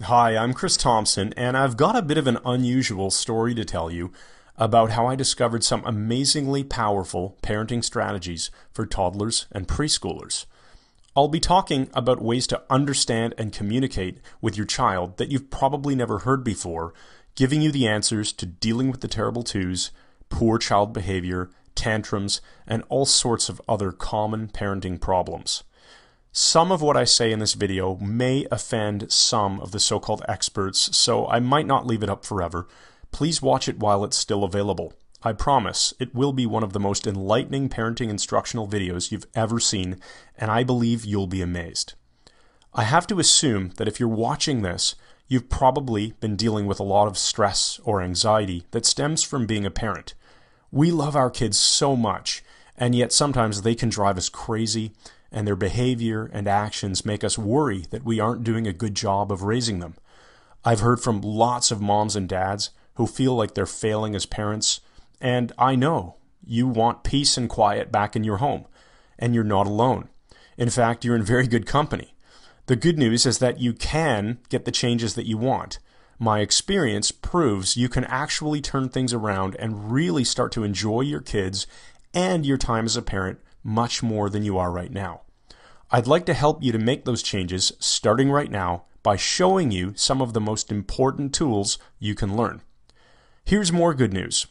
Hi, I'm Chris Thompson, and I've got a bit of an unusual story to tell you about how I discovered some amazingly powerful parenting strategies for toddlers and preschoolers. I'll be talking about ways to understand and communicate with your child that you've probably never heard before, giving you the answers to dealing with the terrible twos, poor child behavior, tantrums, and all sorts of other common parenting problems. Some of what I say in this video may offend some of the so-called experts, so I might not leave it up forever. Please watch it while it's still available. I promise it will be one of the most enlightening parenting instructional videos you've ever seen, and I believe you'll be amazed. I have to assume that if you're watching this, you've probably been dealing with a lot of stress or anxiety that stems from being a parent. We love our kids so much, and yet sometimes they can drive us crazy, and their behavior and actions make us worry that we aren't doing a good job of raising them. I've heard from lots of moms and dads who feel like they're failing as parents, and I know you want peace and quiet back in your home, and you're not alone. In fact, you're in very good company. The good news is that you can get the changes that you want. My experience proves you can actually turn things around and really start to enjoy your kids and your time as a parent much more than you are right now. I'd like to help you to make those changes starting right now by showing you some of the most important tools you can learn. Here's more good news.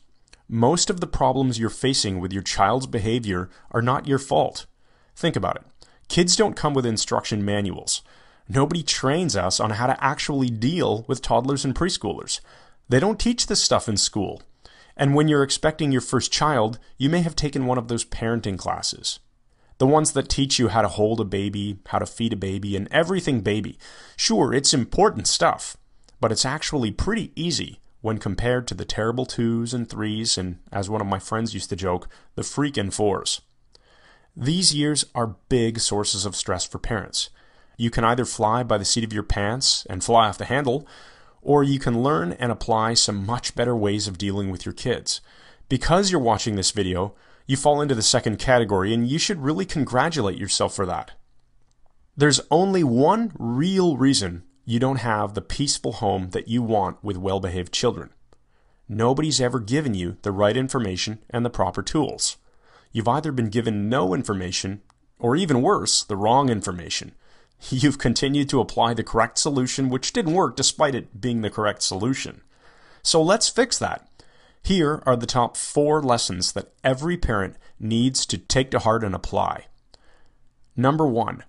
Most of the problems you're facing with your child's behavior are not your fault. Think about it. Kids don't come with instruction manuals. Nobody trains us on how to actually deal with toddlers and preschoolers. They don't teach this stuff in school. And when you're expecting your first child, you may have taken one of those parenting classes. The ones that teach you how to hold a baby, how to feed a baby, and everything baby. Sure, it's important stuff, but it's actually pretty easy when compared to the terrible twos and threes and, as one of my friends used to joke, the freaking fours. These years are big sources of stress for parents. You can either fly by the seat of your pants and fly off the handle, or you can learn and apply some much better ways of dealing with your kids. Because you're watching this video, you fall into the second category, and you should really congratulate yourself for that. There's only one real reason you don't have the peaceful home that you want with well-behaved children. Nobody's ever given you the right information and the proper tools. You've either been given no information, or even worse, the wrong information. You've continued to apply the correct solution, which didn't work despite it being the correct solution. So let's fix that. Here are the top 4 lessons that every parent needs to take to heart and apply. Number 1,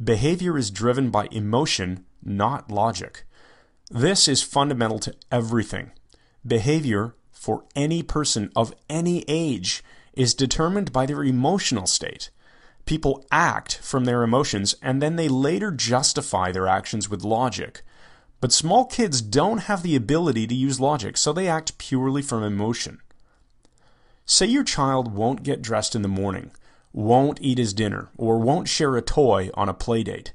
behavior is driven by emotion, not logic. This is fundamental to everything. Behavior for any person of any age is determined by their emotional state. People act from their emotions, and then they later justify their actions with logic. But small kids don't have the ability to use logic, so they act purely from emotion. Say your child won't get dressed in the morning, won't eat his dinner, or won't share a toy on a play date.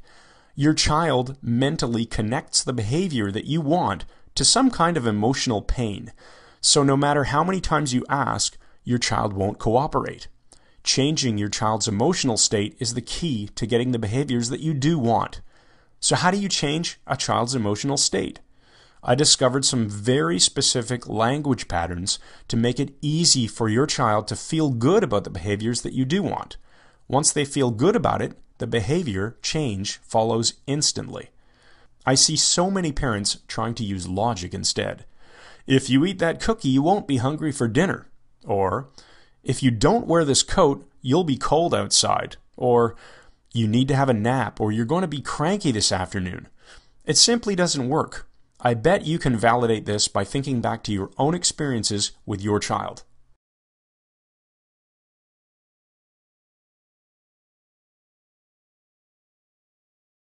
Your child mentally connects the behavior that you want to some kind of emotional pain. So no matter how many times you ask, your child won't cooperate. Changing your child's emotional state is the key to getting the behaviors that you do want. So how do you change a child's emotional state? I discovered some very specific language patterns to make it easy for your child to feel good about the behaviors that you do want. Once they feel good about it, the behavior change follows instantly. I see so many parents trying to use logic instead. If you eat that cookie, you won't be hungry for dinner. Or, if you don't wear this coat, you'll be cold outside. Or, you need to have a nap, or you're going to be cranky this afternoon. It simply doesn't work. I bet you can validate this by thinking back to your own experiences with your child.